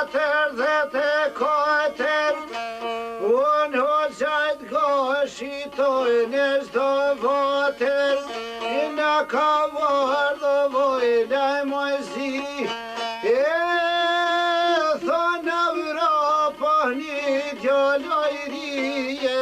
katër dhe të katër, unë hoxhajt shqitojnë e shdo vatër, në ka vardë vojnë e mojzi, e thonë Evropa një djallojrije.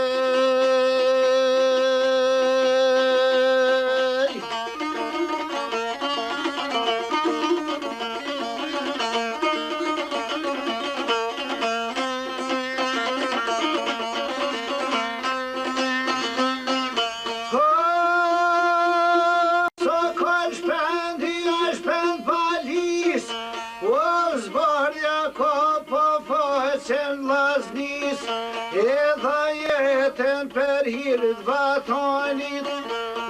Edha jetën për hirët vatonit,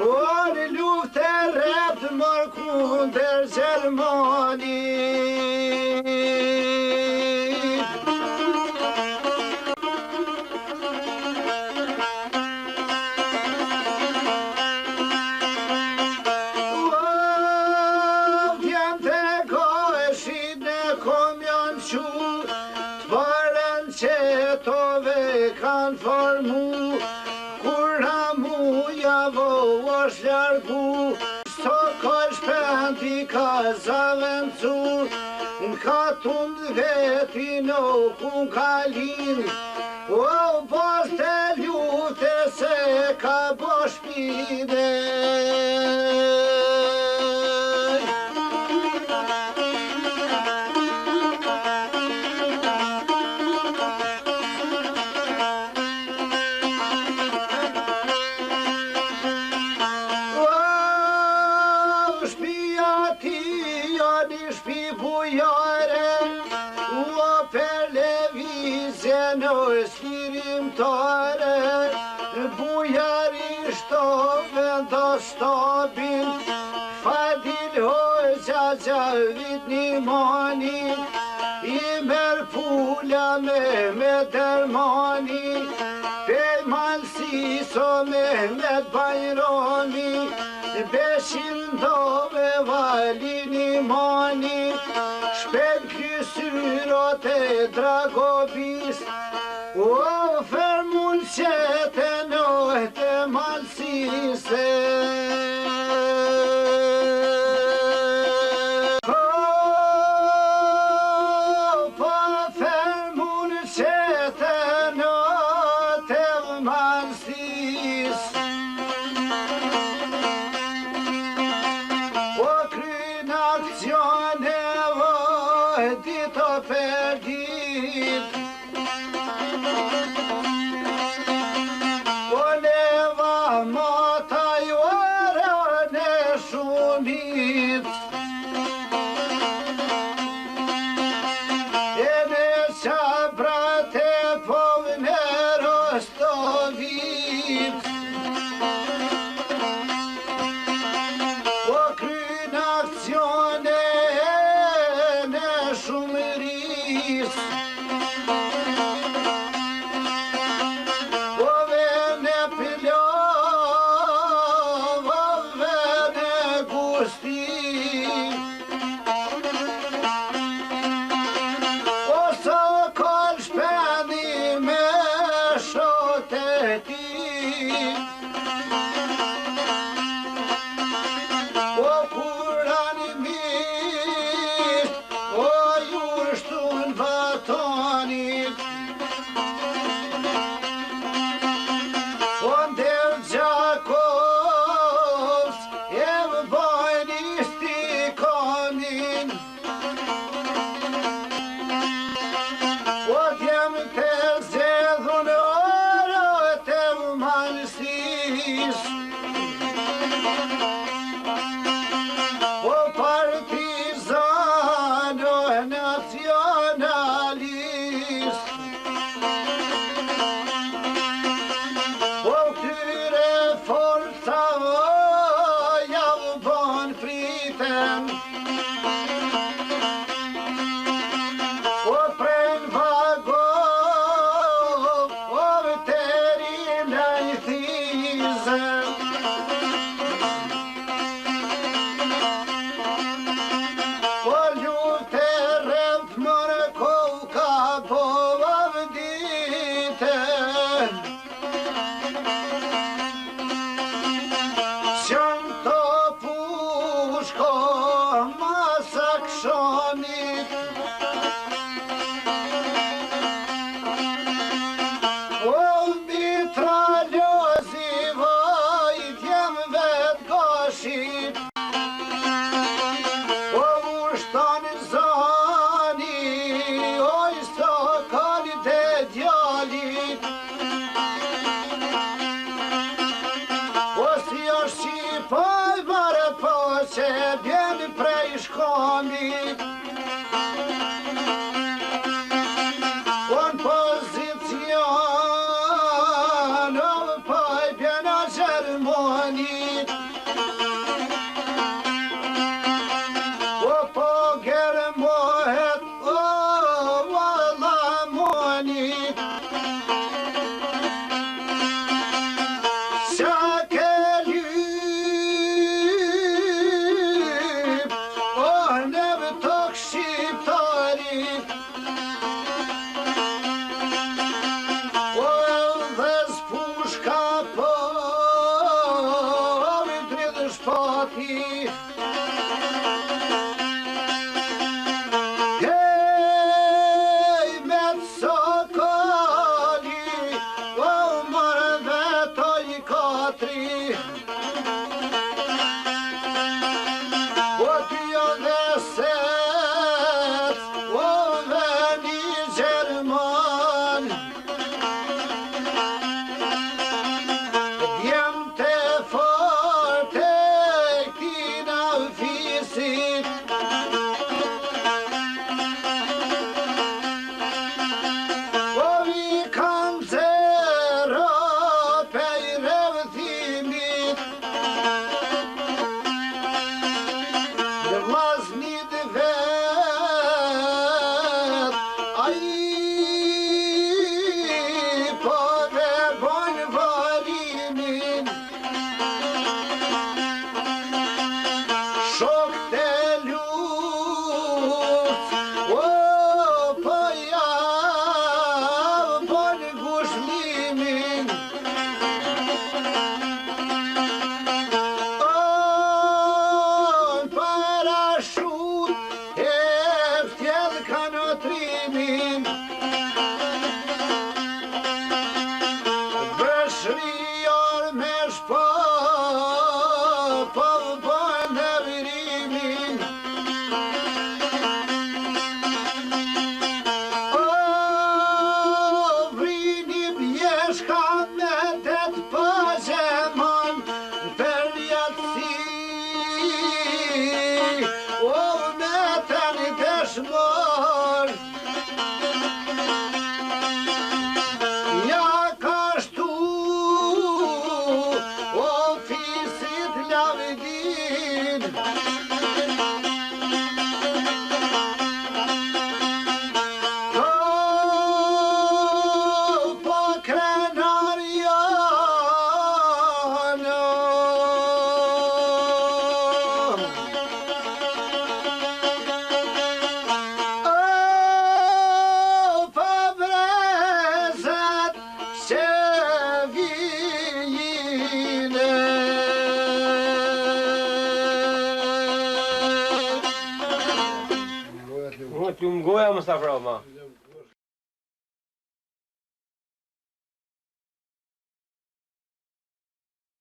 orë luft e rept mërë kunder Gjermanit. Vjem të gojshit në kom janë qurë, që tove kanë formu, kur hamu javo është ljargu, sto koj shpenti ka zavëncu, ka tund veti në kun ka lin, o pas të ljute se ka bo shpide. Bujarisht o vendostabin, Fadil hoxha gjavit një mani, I merë pula me dermani, Pejman Siso me Bajrami, Beshin dove valin imani, Shpet kysyrot e Dragobis, o fermun qete nëhte malsise. Pa fermun qete nëhte malsis, o kryn akcione vëhdit o perdit, O pren vago plumë goja më stafro, ma.